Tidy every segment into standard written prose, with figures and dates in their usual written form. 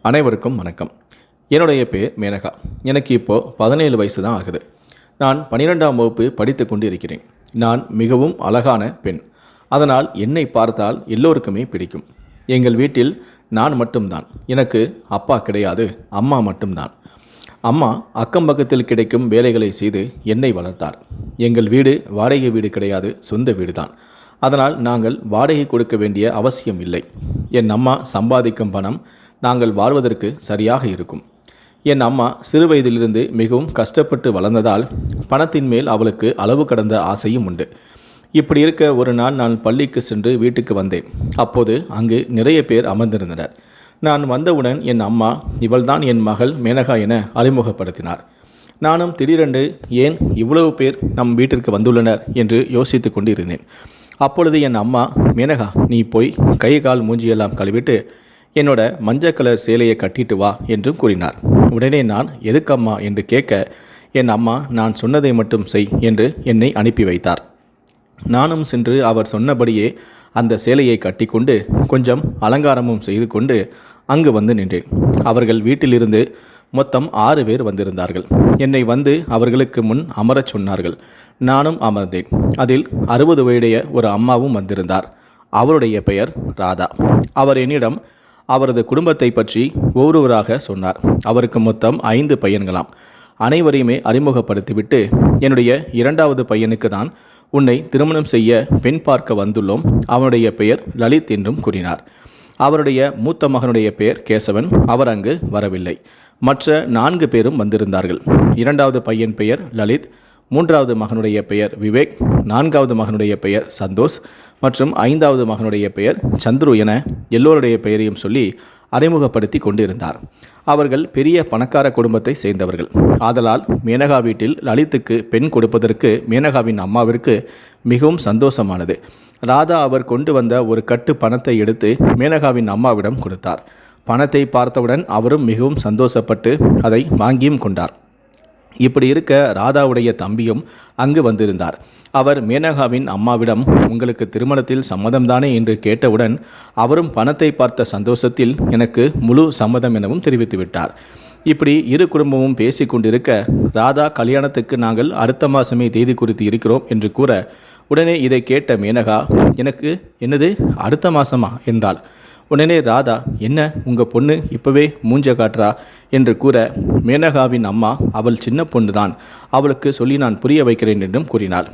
அனைவருக்கும் வணக்கம். என்னுடைய பேர் மேனகா. எனக்கு இப்போது 17 வயசு தான் ஆகுது. நான் 12ஆம் வகுப்பு படித்து கொண்டு இருக்கிறேன். நான் மிகவும் அழகான பெண். அதனால் என்னை பார்த்தால் எல்லோருக்குமே பிடிக்கும். எங்கள் வீட்டில் நான் மட்டும்தான். எனக்கு அப்பா கிடையாது, அம்மா மட்டும்தான். அம்மா அக்கம் பக்கத்தில் கிடைக்கும் வேலைகளை செய்து என்னை வளர்த்தார். எங்கள் வீடு வாடகை வீடு கிடையாது, சொந்த வீடு தான். அதனால் நாங்கள் வாடகை கொடுக்க வேண்டிய அவசியம் இல்லை. என் அம்மா சம்பாதிக்கும் பணம் நாங்கள் வாழ்வதற்கு சரியாக இருக்கும். என் அம்மா சிறு வயதிலிருந்து மிகவும் கஷ்டப்பட்டு வளர்ந்ததால் பணத்தின் மேல் அவளுக்கு அளவு கடந்த ஆசையும் உண்டு. இப்படி இருக்க ஒரு நாள் நான் பள்ளிக்கு சென்று வீட்டுக்கு வந்தேன். அப்போது அங்கு நிறைய பேர் அமர்ந்திருந்தனர். நான் வந்தவுடன் என் அம்மா இவள்தான் என் மகள் மேனகா என அறிமுகப்படுத்தினார். நானும் திடீரென்று ஏன் இவ்வளவு பேர் நம் வீட்டிற்கு வந்துள்ளனர் என்று யோசித்து கொண்டு இருந்தேன். அப்பொழுது என் அம்மா, மேனகா, நீ போய் கை கால் மூஞ்சியெல்லாம் கழுவிட்டு என்னோட மஞ்சள் கலர் சேலையை கட்டிட்டு வா என்றும் கூறினார். உடனே நான் எதுக்கம்மா என்று கேட்க, என் அம்மா நான் சொன்னதை மட்டும் செய் என்று என்னை அனுப்பி வைத்தார். நானும் சென்று அவர் சொன்னபடியே அந்த சேலையை கட்டிக்கொண்டு கொஞ்சம் அலங்காரமும் செய்து கொண்டு அங்கு வந்து நின்றேன். அவர்கள் வீட்டிலிருந்து மொத்தம் 6 பேர் வந்திருந்தார்கள். என்னை வந்து அவர்களுக்கு முன் அமரச் சொன்னார்கள். நானும் அமர்ந்தேன். அதில் 60 வயதுடைய ஒரு அம்மாவும் வந்திருந்தார். அவருடைய பெயர் ராதா. அவர் என்னிடம் அவரது குடும்பத்தை பற்றி ஒவ்வொருவராக சொன்னார். அவருக்கு மொத்தம் 5 பையன்களாம். அனைவரையுமே அறிமுகப்படுத்திவிட்டு, என்னுடைய 2வது பையனுக்கு தான் உன்னை திருமணம் செய்ய பெண் பார்க்க வந்துள்ளோம். அவனுடைய பெயர் லலித் என்றும் கூறினார். அவருடைய மூத்த மகனுடைய பெயர் கேசவன். அவர் அங்கு வரவில்லை. மற்ற 4 பேரும் வந்திருந்தார்கள். 2வது பையன் பெயர் லலித், 3வது மகனுடைய பெயர் விவேக், 4வது மகனுடைய பெயர் சந்தோஷ் மற்றும் 5வது மகனுடைய பெயர் சந்துரு என எல்லோருடைய பெயரையும் சொல்லி அறிமுகப்படுத்தி கொண்டிருந்தார். அவர்கள் பெரிய பணக்கார குடும்பத்தை சேர்ந்தவர்கள். ஆதலால் மேனகா வீட்டில் லலித்துக்கு பெண் கொடுப்பதற்கு மேனகாவின் அம்மாவிற்கு மிகவும் சந்தோஷமானது. ராதா அவர் கொண்டு வந்த ஒரு கட்டு பணத்தை எடுத்து மேனகாவின் அம்மாவிடம் கொடுத்தார். பணத்தை பார்த்தவுடன் அவரும் மிகவும் சந்தோஷப்பட்டு அதை வாங்கியும் கொண்டார். இப்படி இருக்க ராதாவுடைய தம்பியும் அங்கு வந்திருந்தார். அவர் மேனகாவின் அம்மாவிடம் உங்களுக்கு திருமணத்தில் சம்மதம்தானே என்று கேட்டவுடன் அவரும் பணத்தை பார்த்த சந்தோஷத்தில் எனக்கு முழு சம்மதம் எனவும் தெரிவித்து விட்டார். இப்படி இரு குடும்பமும் பேசி கொண்டிருக்க ராதா கல்யாணத்துக்கு நாங்கள் அடுத்த மாதமே தேதி குறித்து இருக்கிறோம் என்று கூற, உடனே இதை கேட்ட மேனகா, எனக்கு என்னது அடுத்த மாதமா என்றாள். உடனே ராதா, என்ன உங்கள் பொண்ணு இப்போவே மூஞ்ச காட்டுறா என்று கூற, மேனகாவின் அம்மா அவள் சின்ன பொண்ணு தான், அவளுக்கு சொல்லி நான் புரிய வைக்கிறேன் என்றும் கூறினார்.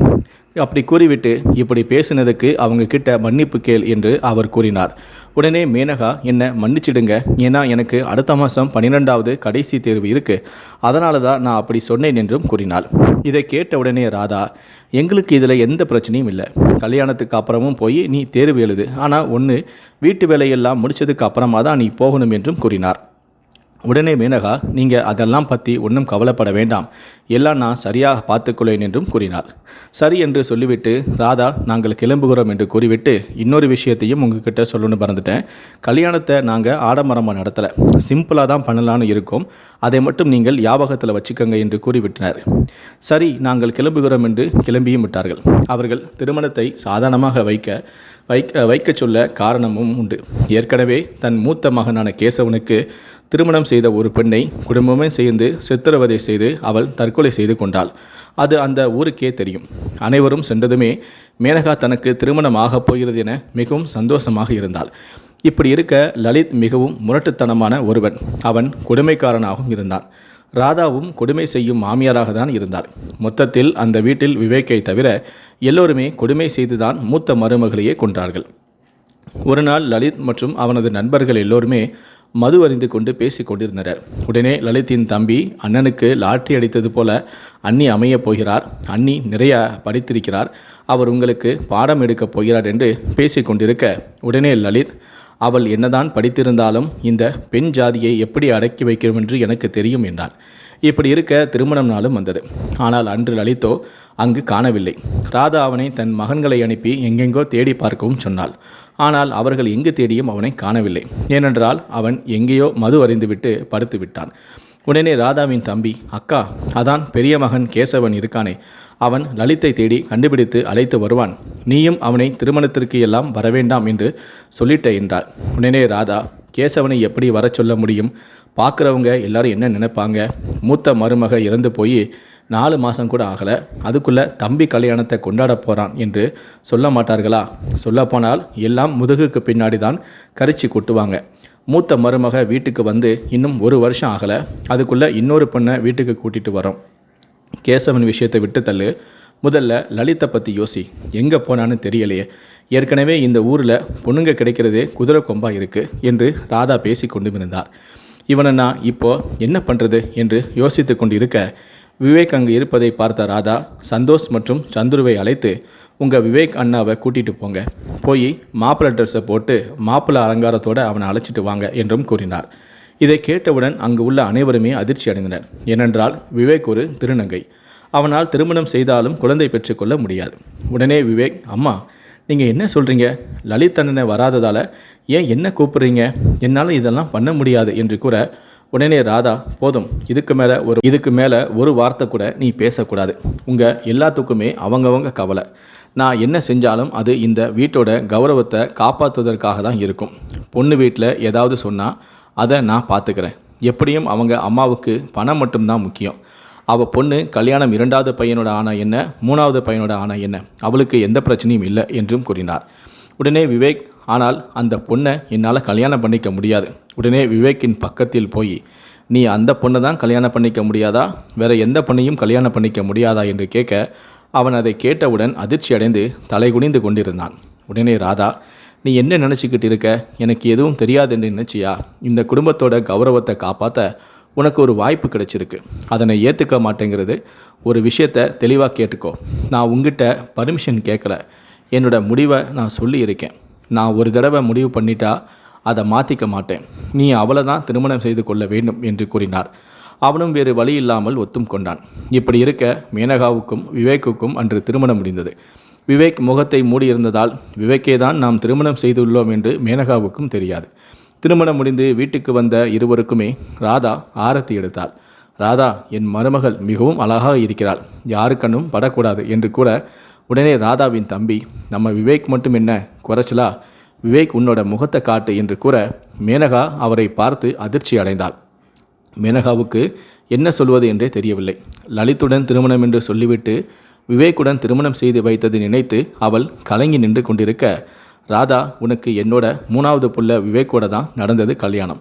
அப்படி கூறிவிட்டு இப்படி பேசினதுக்கு அவங்க கிட்ட மன்னிப்பு கேள் என்று அவர் கூறினார். உடனே மேனகா, என்னை மன்னிச்சிடுங்க, ஏன்னா எனக்கு அடுத்த மாதம் 12வது கடைசி தேர்வு இருக்குது, அதனால தான் நான் அப்படி சொன்னேன் என்றும் கூறினாள். இதை கேட்ட உடனே ராதா, எங்களுக்கு இதில் எந்த பிரச்சனையும் இல்லை, கல்யாணத்துக்கு அப்புறமும் போய் நீ தேர்வு எழுது, ஆனால் ஒன்று வீட்டு வேலையெல்லாம் முடித்ததுக்கு அப்புறமா தான் நீ போகணும் என்றும் கூறினார். உடனே மேனகா, நீங்கள் அதெல்லாம் பற்றி ஒன்றும் கவலைப்பட வேண்டாம், எல்லாம் நான் சரியாக பார்த்துக்கொள்ளேன் என்றும் கூறினார். சரி என்று சொல்லிவிட்டு ராதா, நாங்கள் கிளம்புகிறோம் என்று கூறிவிட்டு, இன்னொரு விஷயத்தையும் உங்ககிட்ட சொல்லணும்னு மறந்துட்டேன், கல்யாணத்தை நாங்கள் ஆடம்பரமாக நடத்தலை, சிம்பிளாக தான் பண்ணலான்னு இருக்கோம், அதை மட்டும் நீங்கள் ஞாபகத்தில் வச்சுக்கோங்க என்று கூறிவிட்டனர். சரி, நாங்கள் கிளம்புகிறோம் என்று கிளம்பியும் விட்டார்கள். அவர்கள் திருமணத்தை சாதாரணமாக வைக்க சொல்ல காரணமும் உண்டு. ஏற்கனவே தன் மூத்த மகனான கேசவனுக்கு திருமணம் செய்த ஒரு பெண்ணை குடும்பமே சேர்ந்து சித்திரவதை செய்து அவள் தற்கொலை செய்து கொண்டாள். அது அந்த ஊருக்கே தெரியும். அனைவரும் சென்றதுமே மேனகா தனக்கு திருமணம் ஆகப் போகிறது என மிகவும் சந்தோஷமாக இருந்தாள். இப்படி இருக்க லலித் மிகவும் முரட்டுத்தனமான ஒருவன். அவன் கொடுமைக்காரனாகவும் இருந்தான். ராதாவும் கொடுமை செய்யும் மாமியாராக தான் இருந்தார். மொத்தத்தில் அந்த வீட்டில் விவேக்கை தவிர எல்லோருமே கொடுமை செய்துதான் மூத்த மருமகளையே கொன்றார்கள். ஒரு நாள் லலித் மற்றும் அவனது நண்பர்கள் எல்லோருமே மது அறிந்து கொண்டு பேசி கொண்டிருந்தனர். உடனே லலித்தின் தம்பி, அண்ணனுக்கு லாட்டரி அடித்தது போல அண்ணி அமையப் போகிறார், அண்ணி நிறைய படித்திருக்கிறார், அவர் உங்களுக்கு பாடம் எடுக்கப் போகிறார் என்று பேசி கொண்டிருக்க, உடனே லலித், அவள் என்னதான் படித்திருந்தாலும் இந்த பெண் ஜாதியை எப்படி அடக்கி வைக்கும் என்று எனக்கு தெரியும் என்றான். இப்படி இருக்க திருமணம் நாளும் வந்தது. ஆனால் அன்று லலிதோ அங்கு காணவில்லை. ராதா அவனை தன் மகன்களை அனுப்பி எங்கெங்கோ தேடி பார்க்கவும் சொன்னாள். ஆனால் அவர்கள் எங்கு தேடியும் அவனை காணவில்லை. ஏனென்றால் அவன் எங்கேயோ மது அறிந்துவிட்டு படுத்து விட்டான். உடனே ராதாவின் தம்பி, அக்கா, அதான் பெரிய மகன் கேசவன் இருக்கானே, அவன் லலித்தை தேடி கண்டுபிடித்து அழைத்து வருவான், நீயும் அவனை திருமணத்திற்கு எல்லாம் வரவேண்டாம் என்று சொல்லிட்ட என்றார். உடனே ராதா, கேசவனை எப்படி வர சொல்ல முடியும்? பார்க்குறவங்க எல்லாரும் என்ன நினைப்பாங்க? மூத்த மருமக இறந்து போய் 4 மாதம் கூட ஆகலை, அதுக்குள்ளே தம்பி கல்யாணத்தை கொண்டாட போகிறான் என்று சொல்ல மாட்டார்களா? சொல்லப்போனால் எல்லாம் முதுகுக்கு பின்னாடி தான் கரிச்சி கொட்டுவாங்க. மூத்த மருமக வீட்டுக்கு வந்து இன்னும் 1 வருஷம் ஆகலை, அதுக்குள்ளே இன்னொரு பொண்ணை வீட்டுக்கு கூட்டிகிட்டு வரோம். கேசவன் விஷயத்தை விட்டு தள்ளு, முதல்ல லலித்தை பற்றி யோசி. எங்கே போனான்னு தெரியலையே. ஏற்கனவே இந்த ஊரில் பொண்ணுங்க கிடைக்கிறதே குதிரை கொம்பாக இருக்குது என்று ராதா பேசி கொண்டு இருந்தார். இவனை நான் இப்போது என்ன பண்ணுறது என்று யோசித்து கொண்டு இருக்க, விவேக் அங்கு இருப்பதை பார்த்த ராதா சந்தோஷ் மற்றும் சந்துருவை அழைத்து, உங்கள் விவேக் அண்ணாவை கூட்டிகிட்டு போங்க, போய் மாப்பிள்ளை ட்ரெஸ்ஸை போட்டு மாப்பிள்ளை அலங்காரத்தோடு அவனை அழைச்சிட்டு வாங்க என்றும் கூறினார். இதை கேட்டவுடன் அங்கு உள்ள அனைவருமே அதிர்ச்சி அடைந்தனர். ஏனென்றால் விவேக் ஒரு திருநங்கை, அவனால் திருமணம் செய்தாலும் குழந்தை பெற்றுக்கொள்ள முடியாது. உடனே விவேக், அம்மா நீங்கள் என்ன சொல்கிறீங்க? லலித் அண்ணனை வராததால் ஏன் என்ன கூப்பிட்றீங்க? என்னால் இதெல்லாம் பண்ண முடியாது என்று கூற, உடனே ராதா, போதும், இதுக்கு மேலே ஒரு வார்த்தை கூட நீ பேசக்கூடாது. உங்கள் எல்லாத்துக்குமே அவங்கவங்க கவலை. நான் என்ன செஞ்சாலும் அது இந்த வீட்டோட கௌரவத்தை காப்பாற்றுவதற்காக தான் இருக்கும். பொண்ணு வீட்டில் ஏதாவது சொன்னால் அதை நான் பார்த்துக்கிறேன். எப்படியும் அவங்க அம்மாவுக்கு பணம் மட்டும்தான் முக்கியம். அவள் பொண்ணு கல்யாணம் 2வது பையனோட ஆனா என்ன, 3வது பையனோட ஆனா என்ன, அவளுக்கு எந்த பிரச்சனையும் இல்லை என்றும் கூறினார். உடனே விவேக், ஆனால் அந்த பொண்ணை என்னால் கல்யாணம் பண்ணிக்க முடியாது. உடனே விவேக்கின் பக்கத்தில் போய், நீ அந்த பொண்ணை தான் கல்யாணம் பண்ணிக்க முடியாதா, வேற எந்த பொண்ணையும் கல்யாணம் பண்ணிக்க முடியாதா என்று கேட்க, அவன் அதை கேட்டவுடன் அதிர்ச்சி அடைந்து தலை குனிந்து கொண்டிருந்தான். உடனே ராதா, நீ என்ன நினச்சிக்கிட்டு இருக்க? எனக்கு எதுவும் தெரியாது என்று நினச்சியா? இந்த குடும்பத்தோட கௌரவத்தை காப்பாற்ற உனக்கு ஒரு வாய்ப்பு கிடைச்சிருக்கு, அதனை ஏற்றுக்க மாட்டேங்கிறது. ஒரு விஷயத்தை தெளிவாக கேட்டுக்கோ. நான் உங்ககிட்ட பர்மிஷன் கேட்கல, என்னோட முடிவை நான் சொல்லியிருக்கேன். நான் ஒரு தடவை முடிவு பண்ணிட்டா அதை மாற்றிக்க மாட்டேன். நீ அவளை தான் திருமணம் செய்து கொள்ள வேண்டும் என்று கூறினார். அவனும் வேறு வழி இல்லாமல் ஒத்தும் கொண்டான். இப்படி இருக்க மேனகாவுக்கும் விவேக்குக்கும் அன்று திருமணம் முடிந்தது. விவேக் முகத்தை மூடியிருந்ததால் விவேக்கே தான் நாம் திருமணம் செய்துள்ளோம் என்று மேனகாவுக்கும் தெரியாது. திருமணம் முடிந்து வீட்டுக்கு வந்த இருவருக்குமே ராதா ஆரத்தி எடுத்தாள். ராதா, என் மருமகள் மிகவும் அழகாக இருக்கிறாள், யாருக்கண்ணும் படக்கூடாது என்று கூட, உடனே ராதாவின் தம்பி, நம்ம விவேக் மட்டும் என்ன குறைச்சலா, விவேக் உன்னோட முகத்தை காட்டு என்று கூற, மேனகா அவரை பார்த்து அதிர்ச்சி அடைந்தாள். மேனகாவுக்கு என்ன சொல்வது என்றே தெரியவில்லை. லலித்துடன் திருமணம் என்று சொல்லிவிட்டு விவேக்குடன் திருமணம் செய்து வைத்தது நினைத்து அவள் கலங்கி நின்று கொண்டிருக்க, ராதா, உனக்கு என்னோட 3வது புள்ள விவேக்கோட தான் நடந்தது கல்யாணம்.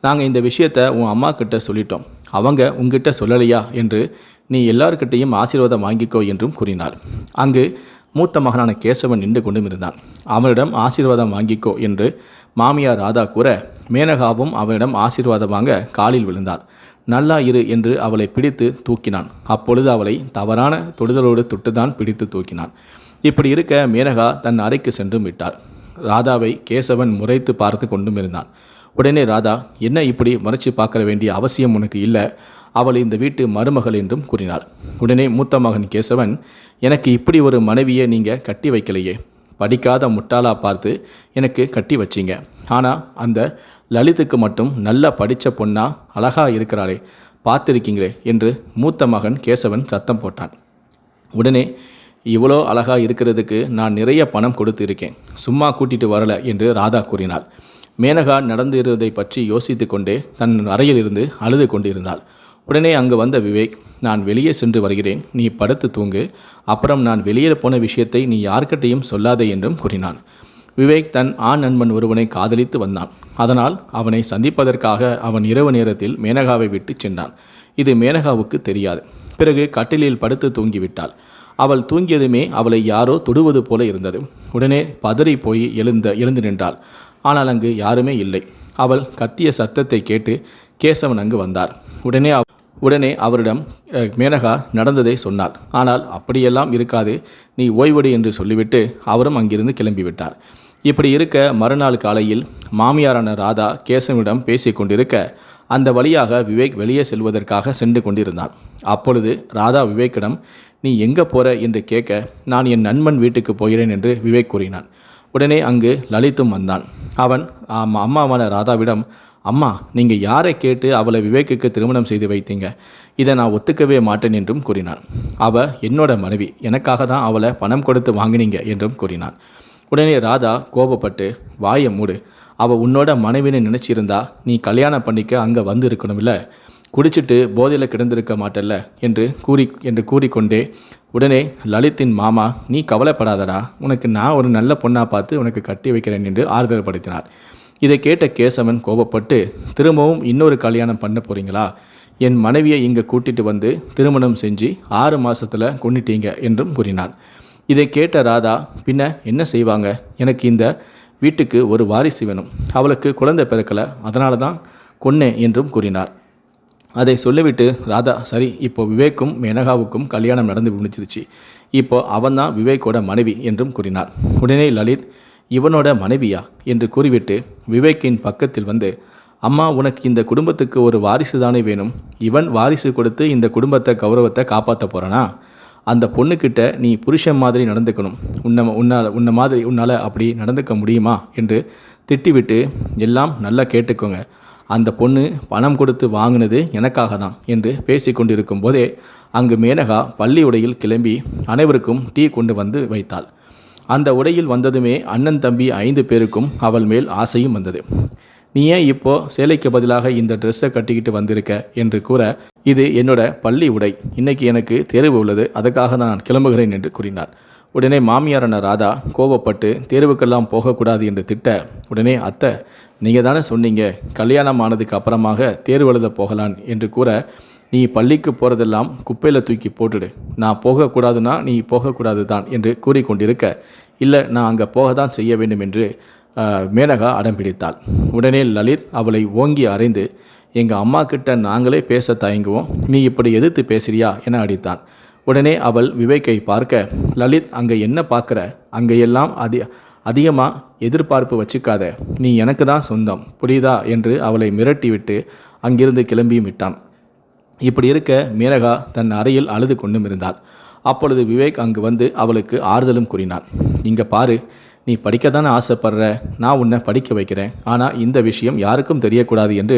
நாங்கள் இந்த விஷயத்தை உன் அம்மா கிட்ட சொல்லிட்டோம், அவங்க உங்ககிட்ட சொல்லலையா என்று நீ எல்லார்கிட்டையும் ஆசீர்வாதம் வாங்கிக்கோ என்றும் கூறினாள். அங்கு மூத்த மகனான கேசவன் நின்று கொண்டும் இருந்தான். அவனிடம் ஆசீர்வாதம் வாங்கிக்கோ என்று மாமியார் ராதா கூற, மேனகாவும் அவனிடம் ஆசீர்வாதம் வாங்க காலில் விழுந்தாள். நல்லா இரு என்று அவளை பிடித்து தூக்கினான். அப்பொழுது அவளை தவறான தொடுதலோடு தொட்டுதான் பிடித்து தூக்கினான். இப்படி இருக்க மேனகா தன் அறைக்கு சென்று விட்டாள். ராதாவை கேசவன் முறைத்து பார்த்து கொண்டும் இருந்தான். உடனே ராதா, என்ன இப்படி முறைச்சி பார்க்க வேண்டிய அவசியம் உனக்கு இல்லை, அவள் இந்த வீட்டு மருமகள் என்றும் கூறினாள். உடனே மூத்த மகன் கேசவன், எனக்கு இப்படி ஒரு மனைவியை நீங்கள் கட்டி வைக்கலையே, படிக்காத முட்டாளா பார்த்து எனக்கு கட்டி வச்சிங்க. ஆனால் அந்த லலித்துக்கு மட்டும் நல்லா படித்த பொண்ணா அழகாக இருக்கிறாளே, பார்த்துருக்கீங்களே என்று மூத்த மகன் கேசவன் சத்தம் போட்டான். உடனே, இவ்வளோ அழகாக இருக்கிறதுக்கு நான் நிறைய பணம் கொடுத்து இருக்கேன், சும்மா கூட்டிட்டு வரல என்று ராதா கூறினாள். மேனகா நடந்திருந்ததை பற்றி யோசித்து கொண்டே தன் அறையில் இருந்து அழுது கொண்டிருந்தாள். உடனே அங்கு வந்த விவேக், நான் வெளியே சென்று வருகிறேன், நீ படுத்து தூங்கு, அப்புறம் நான் வெளியே போன விஷயத்தை நீ யார்கிட்டையும் சொல்லாதே என்றும் கூறினான். விவேக் தன் ஆண் நண்பன் ஒருவனை காதலித்து வந்தான். அதனால் அவனை சந்திப்பதற்காக அவன் இரவு நேரத்தில் மேனகாவை விட்டு சென்றான். இது மேனகாவுக்கு தெரியாது. பிறகு கட்டிலில் படுத்து தூங்கிவிட்டாள். அவள் தூங்கியதுமே அவளை யாரோ தொடுவது போல இருந்தது. உடனே பதறி போய் எழுந்து நின்றாள். ஆனால் அங்கு யாருமே இல்லை. அவள் கத்திய சத்தத்தை கேட்டு கேசவன் அங்கு வந்தார். உடனே அவரிடம் மேனகா நடந்ததை சொன்னாள். ஆனால் அப்படியெல்லாம் இருக்காது, நீ ஓய்வெடு என்று சொல்லிவிட்டு அவரும் அங்கிருந்து கிளம்பிவிட்டார். இப்படி இருக்க மறுநாள் காலையில் மாமியாரான ராதா கேசவனிடம் பேசி கொண்டிருக்க, அந்த வழியாக விவேக் வெளியே செல்வதற்காக சென்று கொண்டிருந்தான். அப்பொழுது ராதா விவேக்கிடம், நீ எங்கே போற என்று கேட்க, நான் என் நண்பன் வீட்டுக்கு போகிறேன் என்று விவேக் கூறினான். உடனே அங்கு லலித்தும் வந்தான். அவன் அம்மாவான ராதாவிடம், அம்மா, நீங்கள் யாரை கேட்டு அவளை விவேக்குக்கு திருமணம் செய்து வைத்தீங்க? இதை நான் ஒத்துக்கவே மாட்டேன் என்றும் கூறினான். அவள் என்னோட மனைவி, எனக்காக தான் அவளை பணம் கொடுத்து வாங்கினீங்க என்றும் கூறினான். உடனே ராதா கோபப்பட்டு, வாயை மூடு, அவள் உன்னோட மனைவின்னு நினச்சிருந்தா நீ கல்யாணம் பண்ணிக்க அங்கே வந்து இருக்கணும்ல, குடிச்சிட்டு போதையில் கிடந்திருக்க மாட்டல்ல என்று கூறிக்கொண்டே உடனே லலித்தின் மாமா, நீ கவலைப்படாதடா, உனக்கு நான் ஒரு நல்ல பொண்ணாக பார்த்து உனக்கு கட்டி வைக்கிறேன் என்று ஆறுதல் படுத்தினார். இதை கேட்ட கேசவன் கோபப்பட்டு, திரும்பவும் இன்னொரு கல்யாணம் பண்ண போறீங்களா? என் மனைவியை இங்கே கூட்டிட்டு வந்து திருமணம் செஞ்சு 6 மாதத்தில் கொன்னிட்டீங்க என்றும் கூறினார். இதை கேட்ட ராதா, பின்ன என்ன செய்வாங்க, எனக்கு இந்த வீட்டுக்கு ஒரு வாரிசு வேணும், அவளுக்கு குழந்தை பிறக்கலை, அதனால தான் கொன்னேன் என்றும் கூறினார். அதை சொல்லிவிட்டு ராதா, சரி, இப்போ விவேக்கும் மேனகாவுக்கும் கல்யாணம் நடந்து முடிச்சிருச்சு, இப்போ அவன்தான் விவேக்கோட மனைவி என்றும் கூறினார். உடனே லலித், இவனோட மனைவியா என்று கூறிவிட்டு விவேக்கின் பக்கத்தில் வந்து, அம்மா, உனக்கு இந்த குடும்பத்துக்கு ஒரு வாரிசு தானே வேணும், இவன் வாரிசு கொடுத்து இந்த குடும்பத்தை கௌரவத்தை காப்பாற்ற போகிறானா? அந்த பொண்ணுக்கிட்ட நீ புருஷன் மாதிரி நடந்துக்கணும், உன்னால் அப்படி நடந்துக்க முடியுமா என்று திட்டிவிட்டு, எல்லாம் நல்லா கேட்டுக்கோங்க, அந்த பொண்ணு பணம் கொடுத்து வாங்கினது எனக்காக தான் என்று பேசி கொண்டிருக்கும் போதே அங்கு மேனகா பள்ளி உடையில் கிளம்பி அனைவருக்கும் டீ கொண்டு வந்து வைத்தாள். அந்த உடையில் வந்ததுமே அண்ணன் தம்பி 5 பேருக்கும் அவள் மேல் ஆசையும் வந்தது. நீ ஏன் இப்போ சேலைக்கு பதிலாக இந்த ட்ரெஸ்ஸை கட்டிக்கிட்டு வந்திருக்க என்று கூற, இது என்னோட பள்ளி உடை, இன்னைக்கு எனக்கு தேர்வு உள்ளது, அதுக்காக நான் கிளம்புகிறேன் என்று கூறினார். உடனே மாமியாரான ராதா கோபப்பட்டு தேர்வுக்கெல்லாம் போகக்கூடாது என்று திட்ட, உடனே அத்தை, நீங்கள் தானே சொன்னீங்க கல்யாணம் ஆனதுக்கு அப்புறமாக தேர்வு எழுத போகலான் என்று கூற, நீ பள்ளிக்கு போகிறதெல்லாம் குப்பையில் தூக்கி போட்டுடு, நான் போகக்கூடாதுன்னா நீ போகக்கூடாது தான் என்று கூறிக்கொண்டிருக்க, இல்லை, நான் அங்கே போக தான் செய்ய வேண்டும் என்று மேனகா அடம் பிடித்தாள். உடனே லலித் அவளை ஓங்கி அறைந்து, எங்கள் அம்மா கிட்ட நாங்களே பேச தயங்குவோம், நீ இப்படி எதிர்த்து பேசுறியா என அடித்தான். உடனே அவள் விவேக்கை பார்க்க, லலித், அங்கே என்ன பார்க்குற, அங்கேயெல்லாம் அதிகமாக எதிர்பார்ப்பு வச்சுக்காத, நீ எனக்கு தான் சொந்தம், புரியுதா என்று அவளை மிரட்டிவிட்டு அங்கிருந்து கிளம்பியும் விட்டான். இப்படி இருக்க மேனகா தன் அறையில் அழுது கொண்டும் இருந்தாள். அப்பொழுது விவேக் அங்கு வந்து அவளுக்கு ஆறுதலும் கூறினான். இங்கே பாரு, நீ படிக்க தானே ஆசைப்படுற, நான் உன்னை படிக்க வைக்கிறேன், ஆனால் இந்த விஷயம் யாருக்கும் தெரியக்கூடாது என்று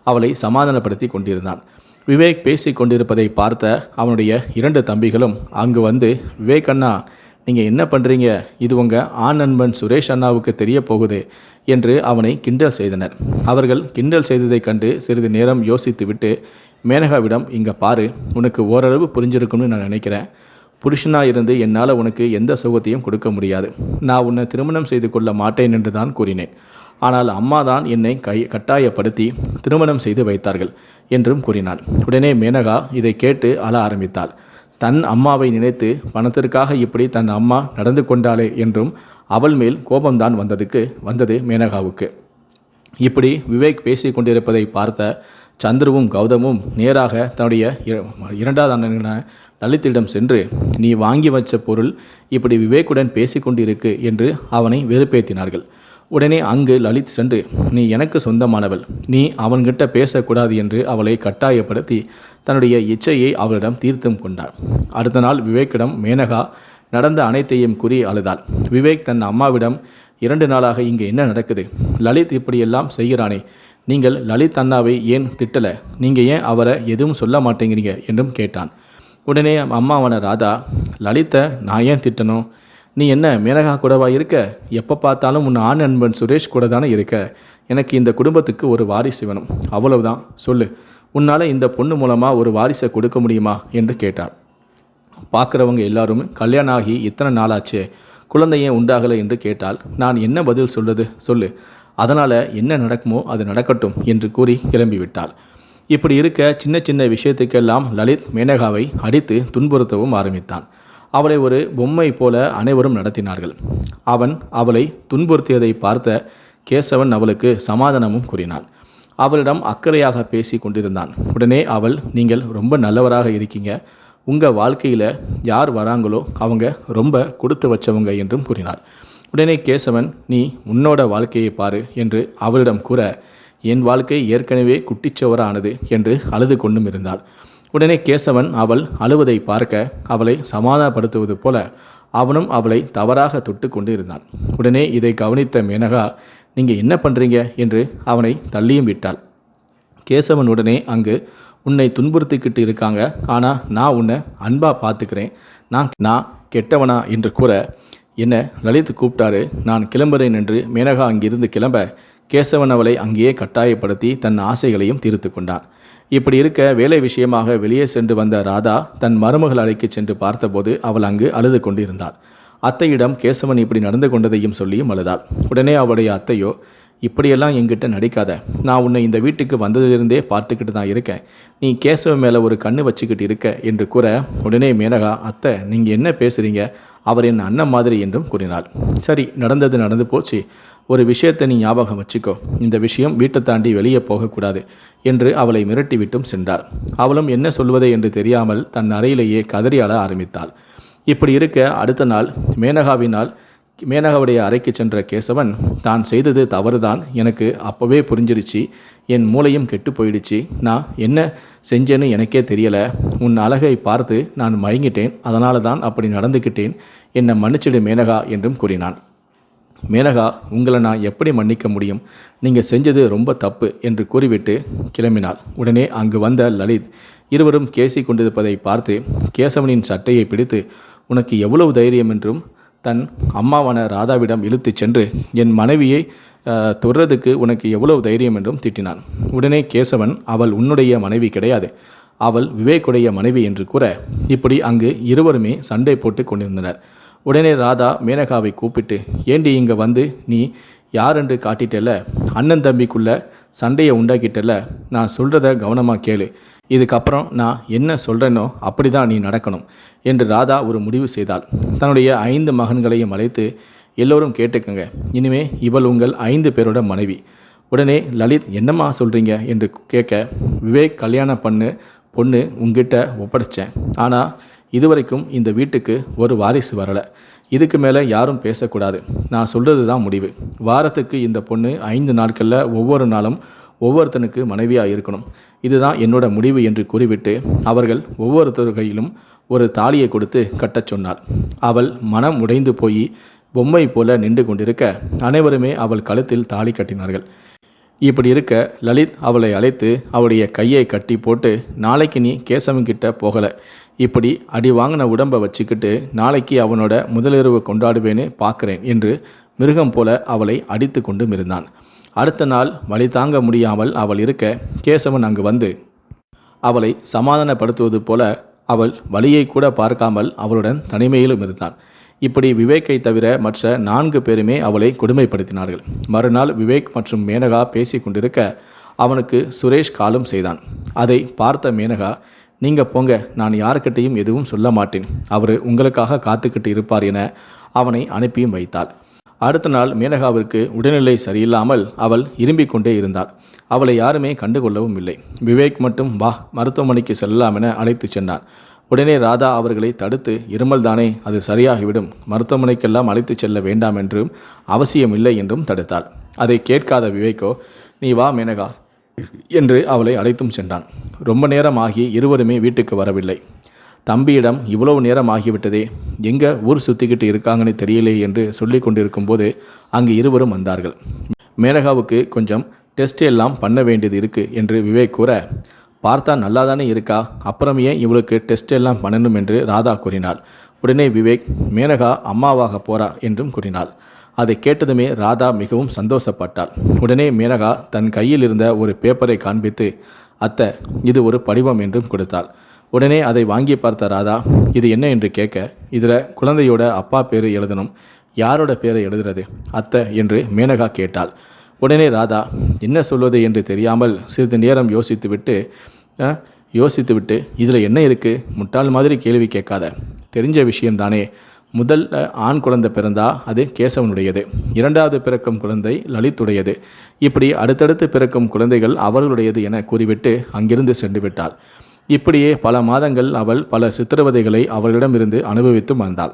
அவளை சமாதானப்படுத்தி கொண்டிருந்தான். விவேக் பேசி கொண்டிருப்பதை பார்த்த அவனுடைய 2 தம்பிகளும் அங்கு வந்து, விவேக் அண்ணா, நீங்கள் என்ன பண்ணுறீங்க, இது உங்கள் ஆண் நண்பன் சுரேஷ் அண்ணாவுக்கு தெரிய போகுது என்று அவனை கிண்டல் செய்தனர். அவர்கள் கிண்டல் செய்ததைக் கண்டு சிறிது நேரம் யோசித்துவிட்டு மேனகாவிடம், இங்கே பாரு, உனக்கு ஓரளவு புரிஞ்சிருக்கும்னு நான் நினைக்கிறேன், புருஷனாக இருந்து என்னால் உனக்கு எந்த சுகத்தையும் கொடுக்க முடியாது, நான் உன்னை திருமணம் செய்து கொள்ள மாட்டேன் என்று தான் கூறினேன், ஆனால் அம்மா தான் என்னை கட்டாயப்படுத்தி திருமணம் செய்து வைத்தார்கள் என்றும் கூறினான். உடனே மேனகா இதை கேட்டு அழ ஆரம்பித்தாள். தன் அம்மாவை நினைத்து பணத்திற்காக இப்படி தன் அம்மா நடந்து கொண்டாளே என்றும் அவள் மேல் கோபம்தான் வந்தது மேனகாவுக்கு. இப்படி விவேக் பேசி கொண்டிருப்பதை பார்த்த சந்துருவும் கௌதமும் நேராக தன்னுடைய 2வது அண்ணனான லலித்திடம் சென்று, நீ வாங்கி வச்ச பொருள் இப்படி விவேக்குடன் பேசிக்கொண்டிருக்கு என்று அவனை வெறுப்பேற்றினார்கள். உடனே அங்கு லலித் சென்று, நீ எனக்கு சொந்தமானவள், நீ அவன்கிட்ட பேசக்கூடாது என்று அவளை கட்டாயப்படுத்தி தன்னுடைய இச்சையை அவளிடம் தீர்த்தும் கொண்டாள். அடுத்த நாள் விவேக்கிடம் மேனகா நடந்த அனைத்தையும் கூறி அழுதாள். விவேக் தன் அம்மாவிடம், 2 நாளாக இங்கே என்ன நடக்குது, லலித் இப்படியெல்லாம் செய்கிறானே, நீங்கள் லலித் அண்ணாவை ஏன் திட்டலை, நீங்கள் ஏன் அவரை எதுவும் சொல்ல மாட்டேங்கிறீங்க என்றும் கேட்டான். உடனே அம்மாவான ராதா, லலித்தை நான் ஏன் திட்டணும், நீ என்ன மேனகா கூடவா இருக்க, எப்போ பார்த்தாலும் உன் ஆண் நண்பன் சுரேஷ் கூட தானே இருக்க, எனக்கு இந்த குடும்பத்துக்கு ஒரு வாரிசு வேணும், அவ்வளவுதான், சொல்லு, உன்னால் இந்த பொண்ணு மூலமாக ஒரு வாரிசை கொடுக்க முடியுமா என்று கேட்டார். பார்க்குறவங்க எல்லாரும் கல்யாணம் ஆகி இத்தனை நாளாச்சே, குழந்தையே உண்டாகலை என்று கேட்டால் நான் என்ன பதில் சொல்லுது, சொல்லு, அதனால் என்ன நடக்குமோ அது நடக்கட்டும் என்று கூறி கிளம்பிவிட்டாள். இப்படி இருக்க சின்ன சின்ன விஷயத்துக்கெல்லாம் லலித் மேனகாவை அடித்து துன்புறுத்தவும் ஆரம்பித்தான். அவளை ஒரு பொம்மை போல அனைவரும் நடத்தினார்கள். அவளை துன்புறுத்தியதை பார்த்த கேசவன் அவளுக்கு சமாதானமும் கூறினான். அவளிடம் அக்கறையாக பேசி கொண்டிருந்தான். உடனே அவள், நீங்கள் ரொம்ப நல்லவராக இருக்கீங்க, உங்கள் வாழ்க்கையில் யார் வராங்களோ அவங்க ரொம்ப கொடுத்து வச்சவங்க என்றும் கூறினார். உடனே கேசவன், நீ உன்னோட வாழ்க்கையை பாரு என்று அவளிடம் கூற, என் வாழ்க்கை ஏற்கனவே குட்டிச்சவரானது என்று அழுது கொண்டும் இருந்தாள். உடனே கேசவன் அவள் அழுவதை பார்க்க அவளை சமாதானப்படுத்துவது போல அவனும் அவளை தவறாக தொட்டு கொண்டு இருந்தான். உடனே இதை கவனித்த மேனகா, நீங்கள் என்ன பண்ணுறீங்க என்று அவனை தள்ளியும் விட்டாள். கேசவன் உடனே அங்கு, உன்னை துன்புறுத்திக்கிட்டு இருக்காங்க, ஆனால் நான் உன்னை அன்பாக பார்த்துக்கிறேன், நான் கெட்டவனா என்று கூற, என்ன லலித் கூப்பிட்டாரு, நான் கிளம்புறேன் என்று மேனகா அங்கிருந்து கிளம்ப கேசவன் அவளை அங்கேயே கட்டாயப்படுத்தி தன் ஆசைகளையும் தீர்த்து கொண்டான். இப்படி இருக்க வேலை விஷயமாக வெளியே சென்று வந்த ராதா தன் மருமகள் அறைக்கு சென்று பார்த்தபோது அவள் அங்கு அழுது கொண்டிருந்தாள். அத்தையிடம் கேசவன் இப்படி நடந்து கொண்டதையும் சொல்லியும் அழுதாள். உடனே அவளுடைய அத்தையோ, இப்படியெல்லாம் என்கிட்ட நடிக்காத, நான் உன்னை இந்த வீட்டுக்கு வந்ததிலிருந்தே பார்த்துக்கிட்டு தான் இருக்கேன், நீ கேசவன் மேலே ஒரு கண்ணு வச்சுக்கிட்டு இருக்க என்று கூற, உடனே மேனகா, அத்தை நீங்கள் என்ன பேசுகிறீங்க, அவர் என் அண்ணன் மாதிரி என்றும் கூறினாள். சரி, நடந்தது நடந்து போச்சு, ஒரு விஷயத்தை நீ ஞாபகம் வச்சுக்கோ, இந்த விஷயம் வீட்டை தாண்டி வெளியே போகக்கூடாது என்று அவளை மிரட்டிவிட்டும் சென்றார். அவளும் என்ன சொல்வதை என்று தெரியாமல் தன் அறையிலேயே கதறி அழ ஆரம்பித்தாள். இப்படி இருக்க அடுத்த நாள் மேனகாவுடைய அறைக்கு சென்ற கேசவன், தான் செய்தது தவறுதான், எனக்கு அப்போவே புரிஞ்சிருச்சு, என் மூளையும் கெட்டு போயிடுச்சு, நான் என்ன செஞ்சேன்னு எனக்கே தெரியலை, உன் அழகை பார்த்து நான் மயங்கிட்டேன், அதனால தான் அப்படி நடந்துக்கிட்டேன், என்னை மன்னிச்சிடு மேனகா என்றும் கூறினான். மேனகா, உங்களை நான் எப்படி மன்னிக்க முடியும், நீங்கள் செஞ்சது ரொம்ப தப்பு என்று கூறிவிட்டு கிளம்பினாள். உடனே அங்கு வந்த லலித் இருவரும் கேசி கொண்டிருப்பதை பார்த்து கேசவனின் சட்டையை பிடித்து, உனக்கு எவ்வளவு தைரியம் என்றும் தன் அம்மாவான ராதாவிடம் இழுத்து சென்று, என் மனைவியை தொடுறதுக்கு உனக்கு எவ்வளவு தைரியம் என்றும் திட்டினான். உடனே கேசவன், அவள் உன்னுடைய மனைவி கிடையாது, அவள் விவேக்குடைய மனைவி என்று கூற, இப்படி அங்கு இருவருமே சண்டை போட்டு கொண்டிருந்தனர். உடனே ராதா மேனகாவை கூப்பிட்டு, ஏண்டி இங்கே வந்து நீ யார் என்று காட்டிட்டல, அண்ணன் தம்பிக்குள்ள சண்டையை உண்டாக்கிட்டல, நான் சொல்கிறத கவனமாக கேளு, இதுக்கப்புறம் நான் என்ன சொல்கிறேனோ அப்படி தான் நீ நடக்கணும் என்று ராதா ஒரு முடிவு செய்தாள். தன்னுடைய 5 மகன்களையும் அழைத்து, எல்லோரும் கேட்டுக்கங்க, இனிமே இவள் உங்கள் 5 பேரோட மனைவி. உடனே லலித், என்னம்மா சொல்கிறீங்க என்று கேட்க, விவேக் கல்யாணம் பொண்ணு உங்ககிட்ட ஒப்படைச்சேன், ஆனால் இதுவரைக்கும் இந்த வீட்டுக்கு ஒரு வாரிசு வரலை, இதுக்கு மேலே யாரும் பேசக்கூடாது, நான் சொல்கிறது தான் முடிவு, வாரத்துக்கு இந்த பொண்ணு 5 நாட்களில் ஒவ்வொரு நாளும் ஒவ்வொருத்தனுக்கு மனைவியாக இருக்கணும், இதுதான் என்னோட முடிவு என்று கூறிவிட்டு அவர்கள் ஒவ்வொருத்தர் கையிலும் ஒரு தாலியை கொடுத்து கட்டச் சொன்னாள். அவள் மனம் உடைந்து போய் பொம்மை போல நின்று கொண்டிருக்க அனைவருமே அவள் கழுத்தில் தாலி கட்டினார்கள். இப்படி இருக்க லலித் அவளை அழைத்து அவளுடைய கையை கட்டி போட்டு, நாளைக்கு நீ கேசவன்கிட்ட போகலை, இப்படி அடி வாங்கின உடம்பை வச்சுக்கிட்டு நாளைக்கு அவனோட முதலிரவு கொண்டாடுவேன்னு பார்க்குறேன் என்று மிருகம் போல அவளை அடித்து கொண்டும் இருந்தான். அடுத்த நாள் வலி தாங்க முடியாமல் அவள் இருக்க கேசவன் அங்கு வந்து அவளை சமாதானப்படுத்துவது போல அவள் வலியை கூட பார்க்காமல் அவளுடன் தனிமையிலும் இருந்தான். இப்படி விவேக்கை தவிர மற்ற 4 பேருமே அவளை கொடுமைப்படுத்தினார்கள். மறுநாள் விவேக் மற்றும் மேனகா பேசி கொண்டிருக்க அவனுக்கு சுரேஷ் காலும் செய்தான். அதை பார்த்த மேனகா, நீங்கள் போங்க, நான் யாருக்கிட்டையும் எதுவும் சொல்ல மாட்டேன், அவர் உங்களுக்காக காத்துக்கிட்டு இருப்பார் என அவனை அனுப்பியும் வைத்தாள். அடுத்த நாள் மேனகாவிற்கு உடல்நிலை சரியில்லாமல் அவள் இரும்பிக் கொண்டே இருந்தாள். அவளை யாருமே கண்டுகொள்ளவும் இல்லை. விவேக் மட்டும் வா மருத்துவமனைக்கு செல்லலாம் என அழைத்து சென்றான். உடனே ராதா அவர்களை தடுத்து, இருமல் தானே, அது சரியாகிவிடும், மருத்துவமனைக்கெல்லாம் அழைத்து செல்ல வேண்டாம் என்றும் அவசியமில்லை என்றும் தடுத்தாள். அதை கேட்காத விவேக்கோ, நீ வா மேனகா என்று அவளை அழைத்தும் சென்றான். ரொம்ப நேரம் ஆகி இருவருமே வீட்டுக்கு வரவில்லை. தம்பியிடம் இவ்வளவு நேரம் ஆகிவிட்டதே, எங்கே ஊர் சுற்றிக்கிட்டு இருக்காங்கன்னு தெரியலே என்று சொல்லி கொண்டிருக்கும் போது அங்கு இருவரும் வந்தார்கள். மேனகாவுக்கு கொஞ்சம் டெஸ்ட் எல்லாம் பண்ண வேண்டியது இருக்குது என்று விவேக் கூற, பார்த்தா நல்லா தானே இருக்கா, அப்புறம் ஏன் இவளுக்கு டெஸ்ட் எல்லாம் பண்ணணும் என்று ராதா கூறினாள். உடனே விவேக், மேனகா அம்மாவாக போறா என்றும் கூறினாள். அதை கேட்டதுமே ராதா மிகவும் சந்தோஷப்பட்டாள். உடனே மேனகா தன் கையில் இருந்த ஒரு பேப்பரை காண்பித்து, அத்தை இது ஒரு படிவம் என்றும் கொடுத்தாள். உடனே அதை வாங்கி பார்த்த ராதா, இது என்ன என்று கேட்க, இதில் குழந்தையோட அப்பா பேர் எழுதணும், யாரோட பேரை எழுதுறது அத்தை என்று மேனகா கேட்டாள். உடனே ராதா என்ன சொல்வது என்று தெரியாமல் சிறிது நேரம் யோசித்துவிட்டு இதில் என்ன இருக்குது, முட்டாள் மாதிரி கேள்வி கேட்காத, தெரிஞ்ச விஷயம்தானே, முதல்ல ஆண் குழந்தை பிறந்தா அது கேசவனுடையது, 2வது பிறக்கும் குழந்தை லலித்துடையது, இப்படி அடுத்தடுத்து பிறக்கும் குழந்தைகள் அவர்களுடையது என கூறிவிட்டு அங்கிருந்து சென்று விட்டாள். இப்படியே பல மாதங்கள் அவள் பல சித்திரவதைகளை அவர்களிடமிருந்து அனுபவித்து வந்தாள்.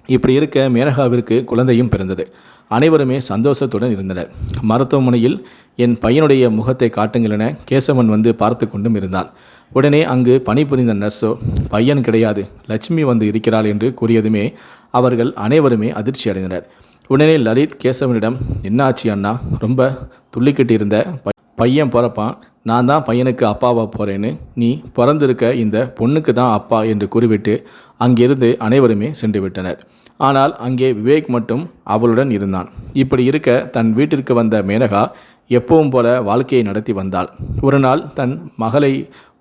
இப்படி இருக்க மேனகாவிற்கு குழந்தையும் பிறந்தது. அனைவருமே சந்தோஷத்துடன் இருந்தனர். மருத்துவமனையில் என் பையனுடைய முகத்தை காட்டுங்கள் என கேசவன் வந்து பார்த்து கொண்டும் இருந்தான். உடனே அங்கு பணிபுரிந்த நர்ஸோ, பையன் கிடையாது, லட்சுமி வந்து இருக்கிறாள் என்று கூறியதுமே அவர்கள் அனைவருமே அதிர்ச்சி அடைந்தனர். உடனே லலித் கேசவனிடம், என்னாச்சு அண்ணா, ரொம்ப துள்ளிக்கிட்டு இருந்த, பையன் பிறப்பான், நான் தான் பையனுக்கு அப்பாவாக போகிறேன்னு, நீ பிறந்திருக்க இந்த பொண்ணுக்கு தான் அப்பா என்று கூறிவிட்டு அங்கிருந்து அனைவருமே சென்று விட்டனர். ஆனால் அங்கே விவேக் மட்டும் அவளுடன் இருந்தான். இப்படி இருக்க தன் வீட்டிற்கு வந்த மேனகா எப்பவும் போல வாழ்க்கையை நடத்தி வந்தாள். ஒரு நாள் தன் மகளை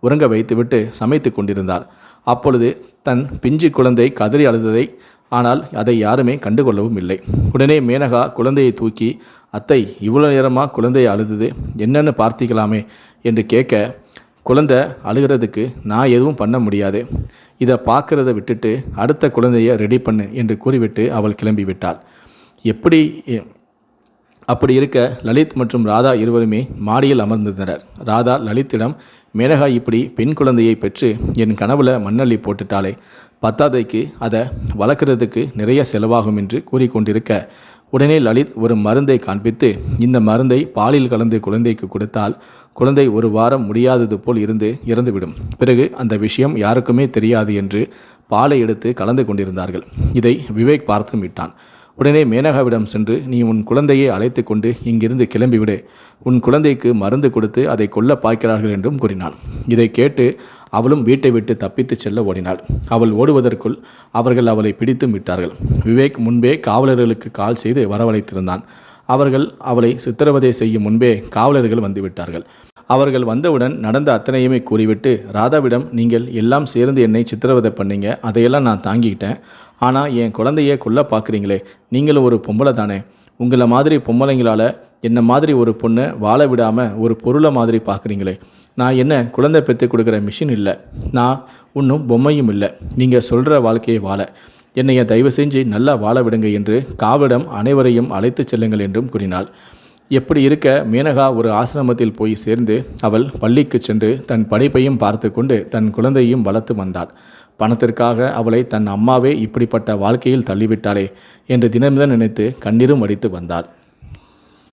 உறங்க வைத்துவிட்டு சமைத்து கொண்டிருந்தாள். அப்பொழுது தன் பிஞ்சு குழந்தை கதறி அழுததை, ஆனால் அதை யாருமே கண்டுகொள்ளவும் இல்லை. உடனே மேனகா குழந்தையை தூக்கி, அத்தை, இவ்வளோ நேரமாக குழந்தையை அழுது, என்னன்னு பார்த்தீங்களாமே என்று கேட்க, குழந்தை அழுகிறதுக்கு நான் எதுவும் பண்ண முடியாது, இதை பார்க்குறத விட்டுட்டு அடுத்த குழந்தையை ரெடி பண்ணு என்று கூறிவிட்டு அவள் கிளம்பிவிட்டாள். அப்படி இருக்க லலித் மற்றும் ராதா இருவருமே மாடியில் அமர்ந்திருந்தனர். ராதா லலித்திடம், மேனகா இப்படி பெண் குழந்தையை பெற்று என் கனவுல மண்ணள்ளி போட்டுட்டாலே, பத்தாதைக்கு அதை வளர்க்குறதுக்கு நிறைய செலவாகும் என்று கூறிக்கொண்டிருக்க, உடனே லலித் ஒரு மருந்தை காண்பித்து, இந்த மருந்தை பாலில் கலந்து குழந்தைக்கு கொடுத்தால் குழந்தை ஒரு வாரம் முடியாதது போல் இறந்துவிடும். பிறகு அந்த விஷயம் யாருக்குமே தெரியாது என்று பாலை எடுத்து கலந்து கொண்டிருந்தார்கள். இதை விவேக் பார்த்து விட்டான். உடனே மேனகாவிடம் சென்று, நீ உன் குழந்தையை அழைத்து கொண்டு இங்கிருந்து கிளம்பிவிடு, உன் குழந்தைக்கு மருந்து கொடுத்து அதை கொல்ல பார்க்கிறார்கள் என்றும் கூறினான். இதை கேட்டு அவளும் வீட்டை விட்டு தப்பித்து செல்ல ஓடினாள். அவள் ஓடுவதற்குள் அவர்கள் அவளை பிடித்தும் விட்டார்கள். விவேக் முன்பே காவலர்களுக்கு கால் செய்து வரவழைத்திருந்தான். அவர்கள் அவளை சித்திரவதை செய்யும் முன்பே காவலர்கள் வந்துவிட்டார்கள். அவர்கள் வந்தவுடன் நடந்த அத்தனையுமே கூறிவிட்டு, ராதாவிடம், நீங்கள் எல்லாம் சேர்ந்து என்னை சித்திரவதை பண்ணீங்க, அதையெல்லாம் நான் தாங்கிக்கிட்டேன். ஆனால் என் குழந்தைய கொல்ல பார்க்குறீங்களே, நீங்களும் ஒரு பொம்பளை தானே, உங்களை மாதிரி பொம்பளைங்களால் என்னை மாதிரி ஒரு பொண்ணை வாழ விடாமல் ஒரு பொருளை மாதிரி பார்க்குறீங்களே, நான் என்ன குழந்தை பெற்று கொடுக்குற மிஷின் இல்லை, நான் இன்னும் பொம்மையும் இல்லை, நீங்கள் சொல்கிற வாழ்க்கையை வாழ என்னைய தயவு செஞ்சு நல்லா வாழ விடுங்க என்று காவலிடம் அனைவரையும் அழைத்து செல்லுங்கள் என்றும் கூறினாள். எப்படி இருக்க மேனகா ஒரு ஆசிரமத்தில் போய் சேர்ந்து அவள் பள்ளிக்கு சென்று தன் படிப்பையும் பார்த்து கொண்டு தன் குழந்தையும் வளர்த்து வந்தாள். பணத்திற்காக அவளை தன் அம்மாவே இப்படிப்பட்ட வாழ்க்கையில் தள்ளிவிட்டாளே என்று தினமிதம் நினைத்து கண்ணீரும் வடித்து வந்தாள்.